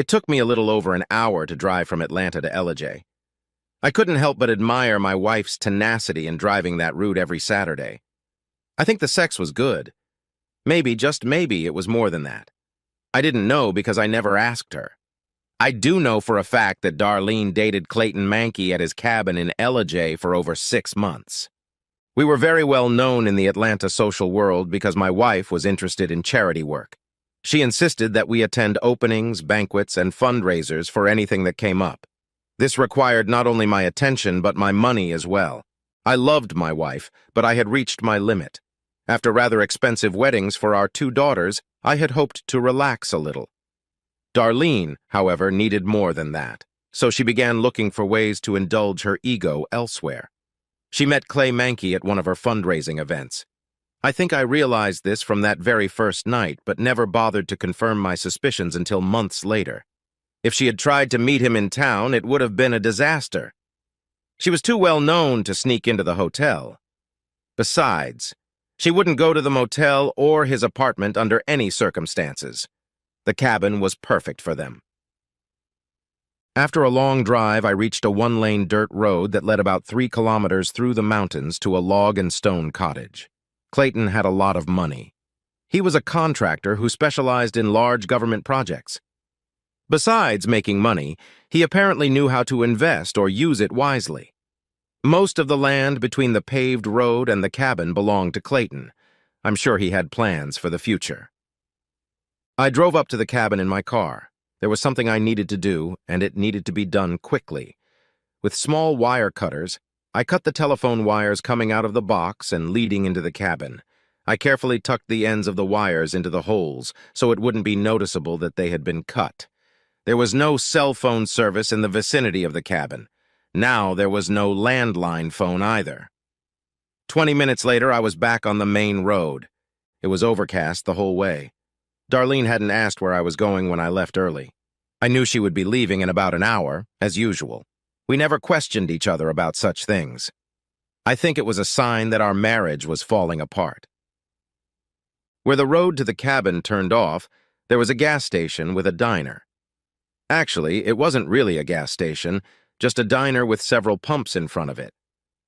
It took me a little over an hour to drive from Atlanta to LJ. I couldn't help but admire my wife's tenacity in driving that route every Saturday. I think the sex was good. Maybe, just maybe, it was more than that. I didn't know because I never asked her. I do know for a fact that Darlene dated Clayton Mankey at his cabin in LJ for over 6 months. We were very well known in the Atlanta social world because my wife was interested in charity work. She insisted that we attend openings, banquets, and fundraisers for anything that came up. This required not only my attention, but my money as well. I loved my wife, but I had reached my limit. After rather expensive weddings for our 2 daughters, I had hoped to relax a little. Darlene, however, needed more than that, so she began looking for ways to indulge her ego elsewhere. She met Clay Mankey at one of her fundraising events. I think I realized this from that very first night, but never bothered to confirm my suspicions until months later. If she had tried to meet him in town, it would have been a disaster. She was too well known to sneak into the hotel. Besides, she wouldn't go to the motel or his apartment under any circumstances. The cabin was perfect for them. After a long drive, I reached a 1-lane dirt road that led about 3 kilometers through the mountains to a log and stone cottage. Clayton had a lot of money. He was a contractor who specialized in large government projects. Besides making money, he apparently knew how to invest or use it wisely. Most of the land between the paved road and the cabin belonged to Clayton. I'm sure he had plans for the future. I drove up to the cabin in my car. There was something I needed to do, and it needed to be done quickly. With small wire cutters, I cut the telephone wires coming out of the box and leading into the cabin. I carefully tucked the ends of the wires into the holes so it wouldn't be noticeable that they had been cut. There was no cell phone service in the vicinity of the cabin. Now there was no landline phone either. 20 minutes later, I was back on the main road. It was overcast the whole way. Darlene hadn't asked where I was going when I left early. I knew she would be leaving in about an hour, as usual. We never questioned each other about such things. I think it was a sign that our marriage was falling apart. Where the road to the cabin turned off, there was a gas station with a diner. Actually, it wasn't really a gas station, just a diner with several pumps in front of it.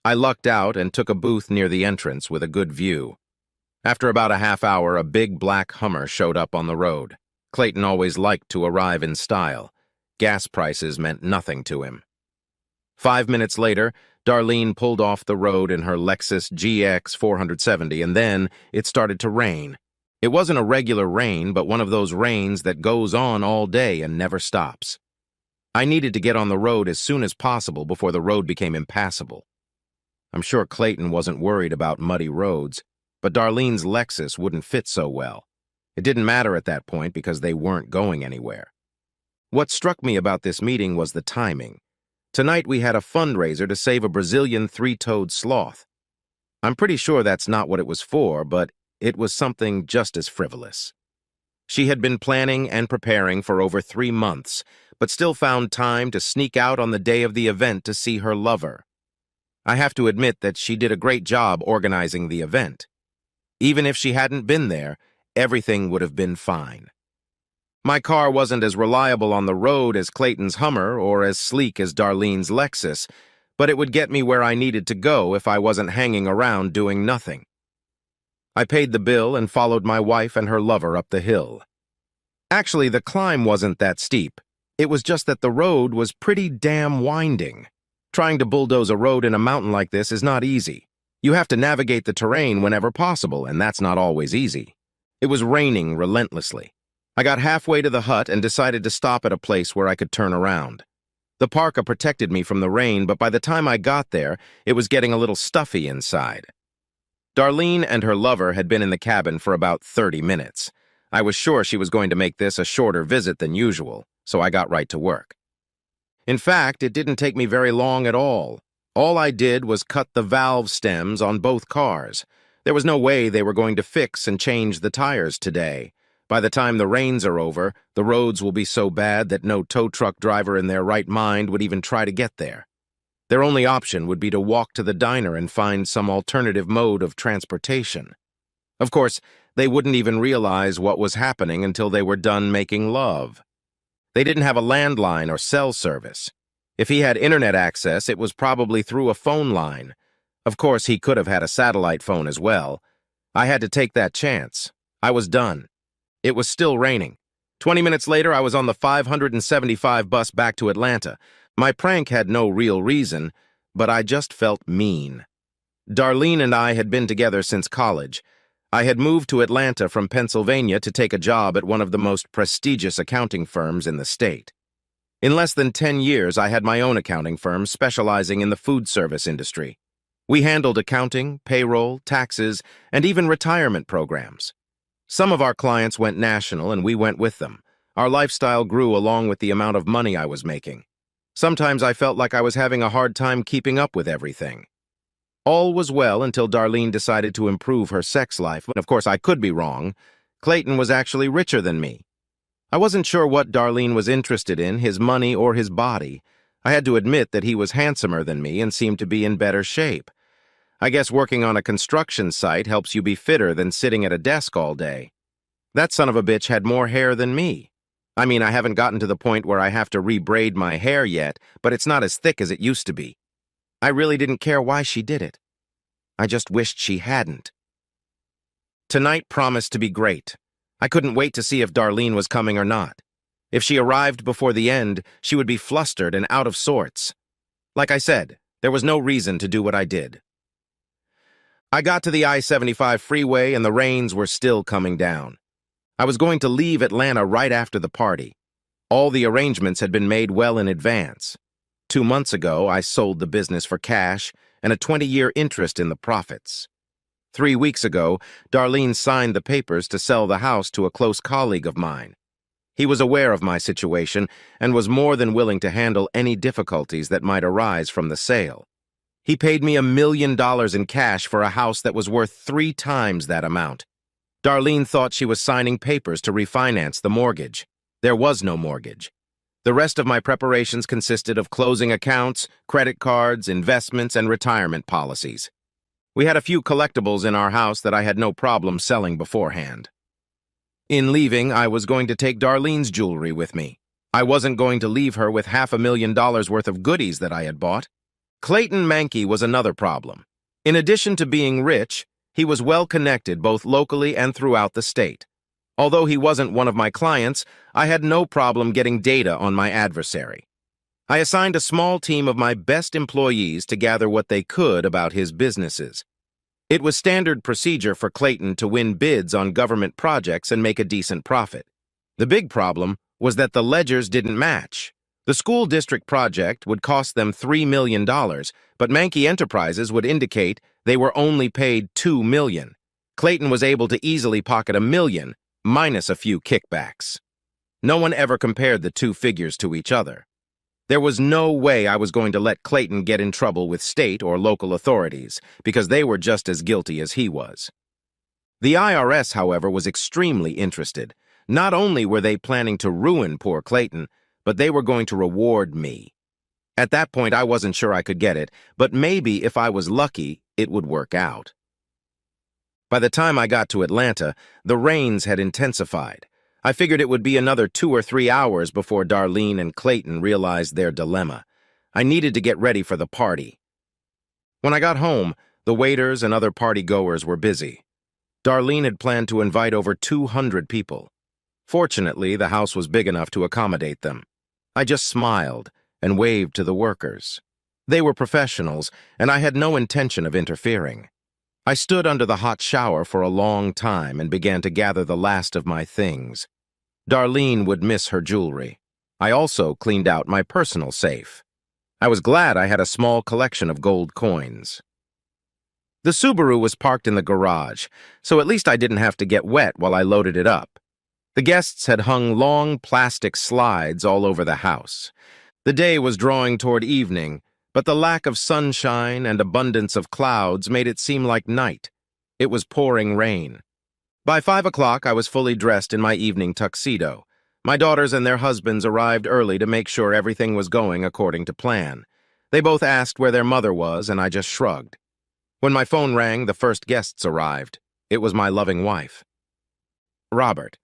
I lucked out and took a booth near the entrance with a good view. After about a half hour, a big black Hummer showed up on the road. Clayton always liked to arrive in style. Gas prices meant nothing to him. 5 minutes later, Darlene pulled off the road in her Lexus GX 470, and then it started to rain. It wasn't a regular rain, but one of those rains that goes on all day and never stops. I needed to get on the road as soon as possible before the road became impassable. I'm sure Clayton wasn't worried about muddy roads, but Darlene's Lexus wouldn't fit so well. It didn't matter at that point because they weren't going anywhere. What struck me about this meeting was the timing. Tonight we had a fundraiser to save a Brazilian 3-toed sloth. I'm pretty sure that's not what it was for, but it was something just as frivolous. She had been planning and preparing for over 3 months, but still found time to sneak out on the day of the event to see her lover. I have to admit that she did a great job organizing the event. Even if she hadn't been there, everything would have been fine. My car wasn't as reliable on the road as Clayton's Hummer or as sleek as Darlene's Lexus, but it would get me where I needed to go if I wasn't hanging around doing nothing. I paid the bill and followed my wife and her lover up the hill. Actually, the climb wasn't that steep. It was just that the road was pretty damn winding. Trying to bulldoze a road in a mountain like this is not easy. You have to navigate the terrain whenever possible, and that's not always easy. It was raining relentlessly. I got halfway to the hut and decided to stop at a place where I could turn around. The parka protected me from the rain, but by the time I got there, it was getting a little stuffy inside. Darlene and her lover had been in the cabin for about 30 minutes. I was sure she was going to make this a shorter visit than usual, so I got right to work. In fact, it didn't take me very long at all. All I did was cut the valve stems on both cars. There was no way they were going to fix and change the tires today. By the time the rains are over, the roads will be so bad that no tow truck driver in their right mind would even try to get there. Their only option would be to walk to the diner and find some alternative mode of transportation. Of course, they wouldn't even realize what was happening until they were done making love. They didn't have a landline or cell service. If he had internet access, it was probably through a phone line. Of course, he could have had a satellite phone as well. I had to take that chance. I was done. It was still raining. 20 minutes later, I was on the 575 bus back to Atlanta. My prank had no real reason, but I just felt mean. Darlene and I had been together since college. I had moved to Atlanta from Pennsylvania to take a job at one of the most prestigious accounting firms in the state. In less than 10 years, I had my own accounting firm specializing in the food service industry. We handled accounting, payroll, taxes, and even retirement programs. Some of our clients went national, and we went with them. Our lifestyle grew along with the amount of money I was making. Sometimes I felt like I was having a hard time keeping up with everything. All was well until Darlene decided to improve her sex life. Of course, I could be wrong. Clayton was actually richer than me. I wasn't sure what Darlene was interested in, his money or his body. I had to admit that he was handsomer than me and seemed to be in better shape. I guess working on a construction site helps you be fitter than sitting at a desk all day. That son of a bitch had more hair than me. I mean, I haven't gotten to the point where I have to re-braid my hair yet, but it's not as thick as it used to be. I really didn't care why she did it. I just wished she hadn't. Tonight promised to be great. I couldn't wait to see if Darlene was coming or not. If she arrived before the end, she would be flustered and out of sorts. Like I said, there was no reason to do what I did. I got to the I-75 freeway and the rains were still coming down. I was going to leave Atlanta right after the party. All the arrangements had been made well in advance. 2 months ago, I sold the business for cash and a 20-year interest in the profits. 3 weeks ago, Darlene signed the papers to sell the house to a close colleague of mine. He was aware of my situation and was more than willing to handle any difficulties that might arise from the sale. He paid me $1 million in cash for a house that was worth 3 times that amount. Darlene thought she was signing papers to refinance the mortgage. There was no mortgage. The rest of my preparations consisted of closing accounts, credit cards, investments, and retirement policies. We had a few collectibles in our house that I had no problem selling beforehand. In leaving, I was going to take Darlene's jewelry with me. I wasn't going to leave her with $500,000 worth of goodies that I had bought. Clayton Mankey was another problem. In addition to being rich, he was well connected both locally and throughout the state. Although he wasn't one of my clients, I had no problem getting data on my adversary. I assigned a small team of my best employees to gather what they could about his businesses. It was standard procedure for Clayton to win bids on government projects and make a decent profit. The big problem was that the ledgers didn't match. The school district project would cost them $3 million, but Mankey Enterprises would indicate they were only paid $2 million. Clayton was able to easily pocket $1 million, minus a few kickbacks. No one ever compared the two figures to each other. There was no way I was going to let Clayton get in trouble with state or local authorities, because they were just as guilty as he was. The IRS, however, was extremely interested. Not only were they planning to ruin poor Clayton, but they were going to reward me. At that point, I wasn't sure I could get it, but maybe if I was lucky, it would work out. By the time I got to Atlanta, the rains had intensified. I figured it would be another 2 or 3 hours before Darlene and Clayton realized their dilemma. I needed to get ready for the party. When I got home, the waiters and other party-goers were busy. Darlene had planned to invite over 200 people. Fortunately, the house was big enough to accommodate them. I just smiled and waved to the workers. They were professionals, and I had no intention of interfering. I stood under the hot shower for a long time and began to gather the last of my things. Darlene would miss her jewelry. I also cleaned out my personal safe. I was glad I had a small collection of gold coins. The Subaru was parked in the garage, so at least I didn't have to get wet while I loaded it up. The guests had hung long plastic slides all over the house. The day was drawing toward evening, but the lack of sunshine and abundance of clouds made it seem like night. It was pouring rain. By 5 o'clock, I was fully dressed in my evening tuxedo. My daughters and their husbands arrived early to make sure everything was going according to plan. They both asked where their mother was, and I just shrugged. When my phone rang, the first guests arrived. It was my loving wife. "Robert,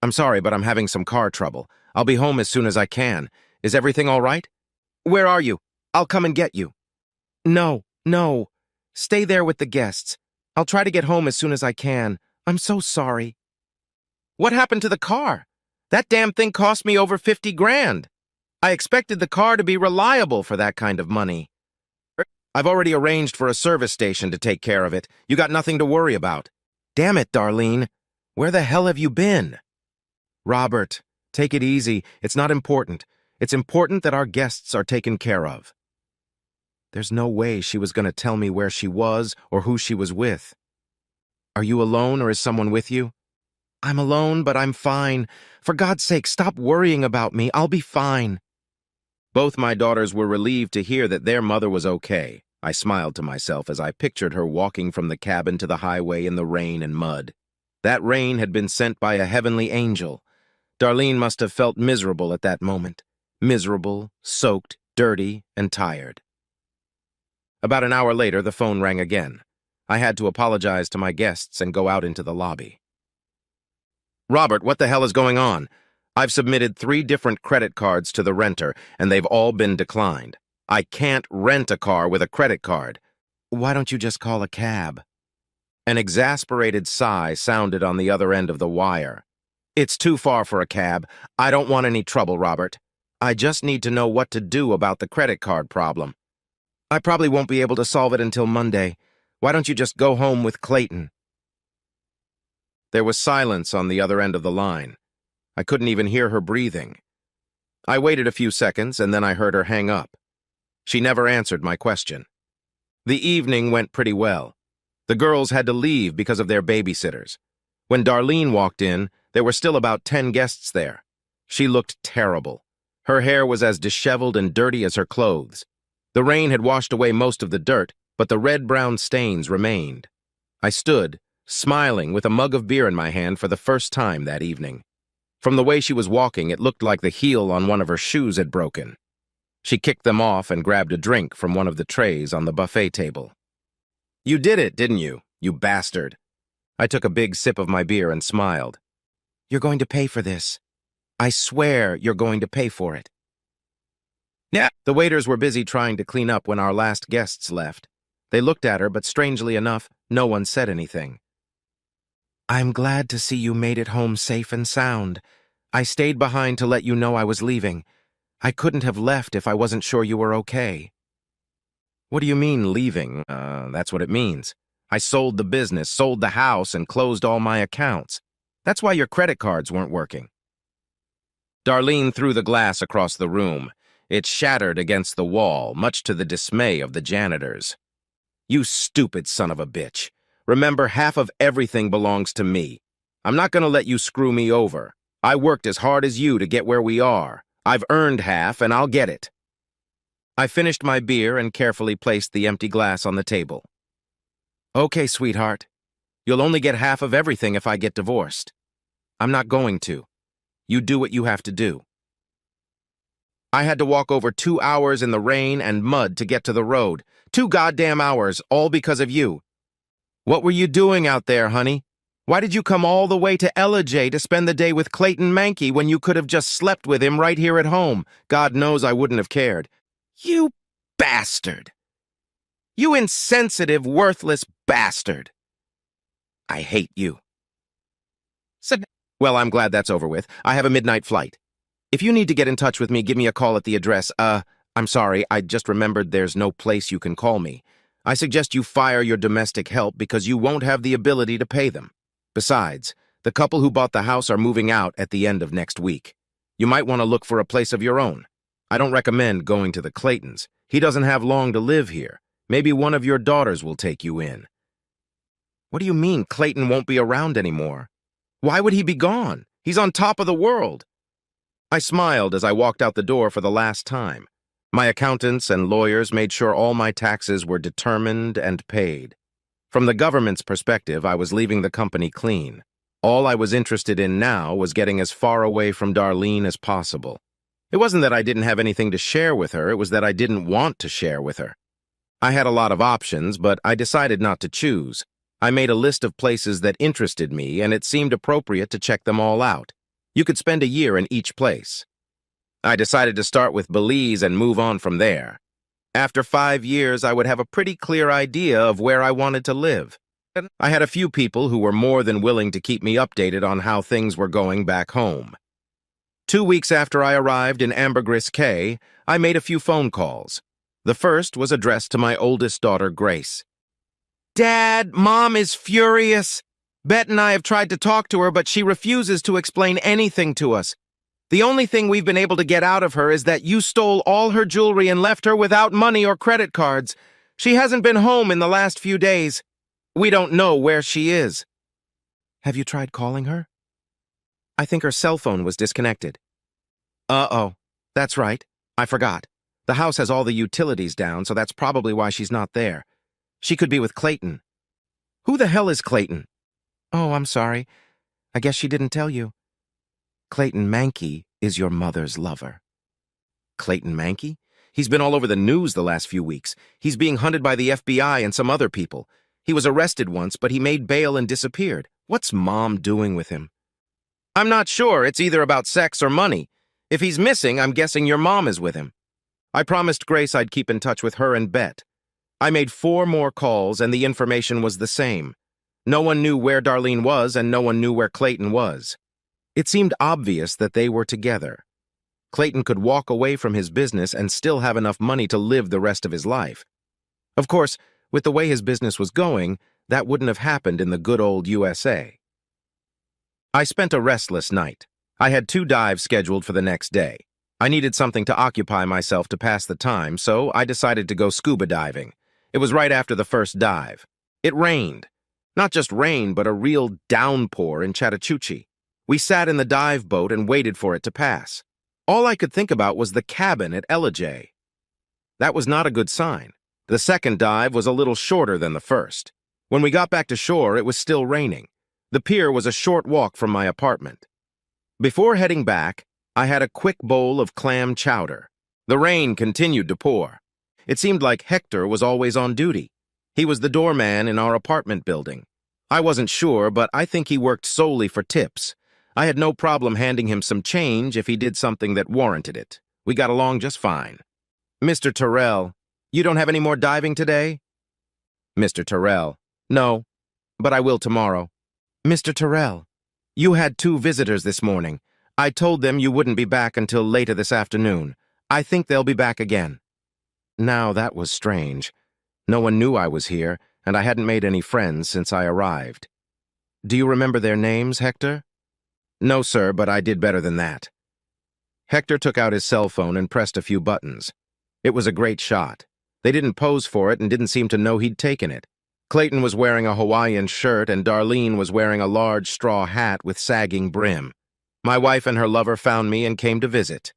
I'm sorry, but I'm having some car trouble. I'll be home as soon as I can. Is everything all right? Where are you? I'll come and get you. No, no. Stay there with the guests. I'll try to get home as soon as I can. I'm so sorry. What happened to the car? That damn thing cost me over 50 grand. I expected the car to be reliable for that kind of money. I've already arranged for a service station to take care of it. You got nothing to worry about. Damn it, Darlene. Where the hell have you been? Robert, take it easy. It's not important. It's important that our guests are taken care of. There's no way she was going to tell me where she was or who she was with. Are you alone or is someone with you? I'm alone, but I'm fine. For God's sake, stop worrying about me. I'll be fine. Both my daughters were relieved to hear that their mother was okay. I smiled to myself as I pictured her walking from the cabin to the highway in the rain and mud. That rain had been sent by a heavenly angel. Darlene must have felt miserable at that moment. Miserable, soaked, dirty, and tired. About an hour later, the phone rang again. I had to apologize to my guests and go out into the lobby. Robert, what the hell is going on? I've submitted 3 different credit cards to the renter, and they've all been declined. I can't rent a car with a credit card. Why don't you just call a cab? An exasperated sigh sounded on the other end of the wire. It's too far for a cab. I don't want any trouble, Robert. I just need to know what to do about the credit card problem. I probably won't be able to solve it until Monday. Why don't you just go home with Clayton? There was silence on the other end of the line. I couldn't even hear her breathing. I waited a few seconds, and then I heard her hang up. She never answered my question. The evening went pretty well. The girls had to leave because of their babysitters. When Darlene walked in, there were still about 10 guests there. She looked terrible. Her hair was as disheveled and dirty as her clothes. The rain had washed away most of the dirt, but the red-brown stains remained. I stood, smiling with a mug of beer in my hand for the first time that evening. From the way she was walking, it looked like the heel on one of her shoes had broken. She kicked them off and grabbed a drink from one of the trays on the buffet table. You did it, didn't you, you bastard? I took a big sip of my beer and smiled. You're going to pay for this. I swear you're going to pay for it. Yeah. The waiters were busy trying to clean up when our last guests left. They looked at her, but strangely enough, no one said anything. I'm glad to see you made it home safe and sound. I stayed behind to let you know I was leaving. I couldn't have left if I wasn't sure you were okay. What do you mean, leaving? That's what it means. I sold the business, sold the house, and closed all my accounts. That's why your credit cards weren't working. Darlene threw the glass across the room. It shattered against the wall, much to the dismay of the janitors. You stupid son of a bitch. Remember, half of everything belongs to me. I'm not going to let you screw me over. I worked as hard as you to get where we are. I've earned half, and I'll get it. I finished my beer and carefully placed the empty glass on the table. Okay, sweetheart. You'll only get half of everything if I get divorced. I'm not going to. You do what you have to do. I had to walk over 2 hours in the rain and mud to get to the road. 2 goddamn hours, all because of you. What were you doing out there, honey? Why did you come all the way to AITA to spend the day with Clayton Mankey when you could have just slept with him right here at home? God knows I wouldn't have cared. You bastard. You insensitive, worthless bastard. I hate you. Well, I'm glad that's over with. I have a midnight flight. If you need to get in touch with me, give me a call at the address. I'm sorry, I just remembered there's no place you can call me. I suggest you fire your domestic help because you won't have the ability to pay them. Besides, the couple who bought the house are moving out at the end of next week. You might want to look for a place of your own. I don't recommend going to the Claytons. He doesn't have long to live here. Maybe one of your daughters will take you in. What do you mean Clayton won't be around anymore? Why would he be gone? He's on top of the world. I smiled as I walked out the door for the last time. My accountants and lawyers made sure all my taxes were determined and paid. From the government's perspective, I was leaving the company clean. All I was interested in now was getting as far away from Darlene as possible. It wasn't that I didn't have anything to share with her, it was that I didn't want to share with her. I had a lot of options, but I decided not to choose. I made a list of places that interested me, and it seemed appropriate to check them all out. You could spend a year in each place. I decided to start with Belize and move on from there. After 5 years, I would have a pretty clear idea of where I wanted to live. I had a few people who were more than willing to keep me updated on how things were going back home. 2 weeks after I arrived in Ambergris Caye, I made a few phone calls. The first was addressed to my oldest daughter, Grace. "Dad, Mom is furious. Bet and I have tried to talk to her, but she refuses to explain anything to us. The only thing we've been able to get out of her is that you stole all her jewelry and left her without money or credit cards. She hasn't been home in the last few days. We don't know where she is." "Have you tried calling her?" "I think her cell phone was disconnected." "Uh-oh, that's right. I forgot. The house has all the utilities down, so that's probably why she's not there. She could be with Clayton." "Who the hell is Clayton?" "Oh, I'm sorry. I guess she didn't tell you. Clayton Mankey is your mother's lover." "Clayton Mankey? He's been all over the news the last few weeks. He's being hunted by the FBI and some other people. He was arrested once, but he made bail and disappeared. What's Mom doing with him?" "I'm not sure. It's either about sex or money. If he's missing, I'm guessing your mom is with him." I promised Grace I'd keep in touch with her and Bet. I made 4 more calls, and the information was the same. No one knew where Darlene was, and no one knew where Clayton was. It seemed obvious that they were together. Clayton could walk away from his business and still have enough money to live the rest of his life. Of course, with the way his business was going, that wouldn't have happened in the good old USA. I spent a restless night. I had 2 dives scheduled for the next day. I needed something to occupy myself to pass the time, so I decided to go scuba diving. It was right after the first dive. It rained. Not just rain, but a real downpour in Chattahoochee. We sat in the dive boat and waited for it to pass. All I could think about was the cabin at AITA. That was not a good sign. The second dive was a little shorter than the first. When we got back to shore, it was still raining. The pier was a short walk from my apartment. Before heading back, I had a quick bowl of clam chowder. The rain continued to pour. It seemed like Hector was always on duty. He was the doorman in our apartment building. I wasn't sure, but I think he worked solely for tips. I had no problem handing him some change if he did something that warranted it. We got along just fine. "Mr. Terrell, you don't have any more diving today?" Mr. Terrell, "No, but I will tomorrow." "Mr. Terrell, you had 2 visitors this morning. I told them you wouldn't be back until later this afternoon. I think they'll be back again." Now that was strange. No one knew I was here, and I hadn't made any friends since I arrived. "Do you remember their names, Hector?" "No, sir, but I did better than that." Hector took out his cell phone and pressed a few buttons. It was a great shot. They didn't pose for it and didn't seem to know he'd taken it. Clayton was wearing a Hawaiian shirt and Darlene was wearing a large straw hat with sagging brim. My wife and her lover found me and came to visit.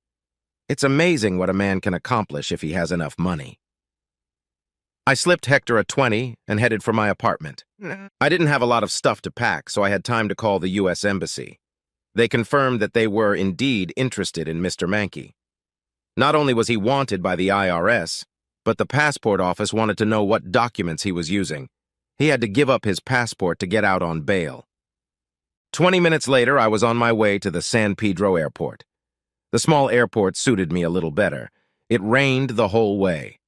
It's amazing what a man can accomplish if he has enough money. I slipped Hector a 20 and headed for my apartment. I didn't have a lot of stuff to pack, so I had time to call the U.S. Embassy. They confirmed that they were indeed interested in Mr. Mankey. Not only was he wanted by the IRS, but the passport office wanted to know what documents he was using. He had to give up his passport to get out on bail. 20 minutes later, I was on my way to the San Pedro airport. The small airport suited me a little better. It rained the whole way.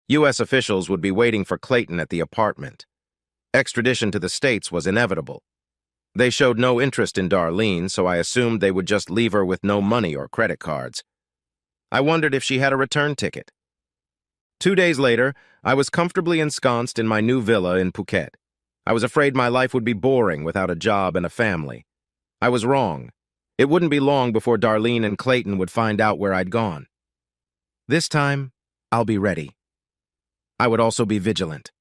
U.S. officials would be waiting for Clayton at the apartment. Extradition to the States was inevitable. They showed no interest in Darlene, so I assumed they would just leave her with no money or credit cards. I wondered if she had a return ticket. 2 days later, I was comfortably ensconced in my new villa in Phuket. I was afraid my life would be boring without a job and a family. I was wrong. It wouldn't be long before Darlene and Clayton would find out where I'd gone. This time, I'll be ready. I would also be vigilant.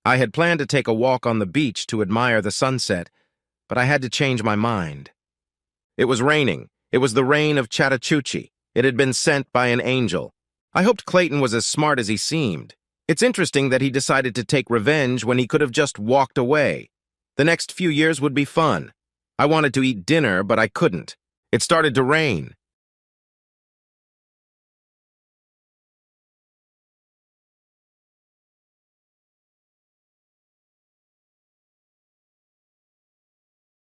I had planned to take a walk on the beach to admire the sunset, but I had to change my mind. It was raining. It was the rain of Chattahoochee. It had been sent by an angel. I hoped Clayton was as smart as he seemed. It's interesting that he decided to take revenge when he could have just walked away. The next few years would be fun. I wanted to eat dinner, but I couldn't. It started to rain.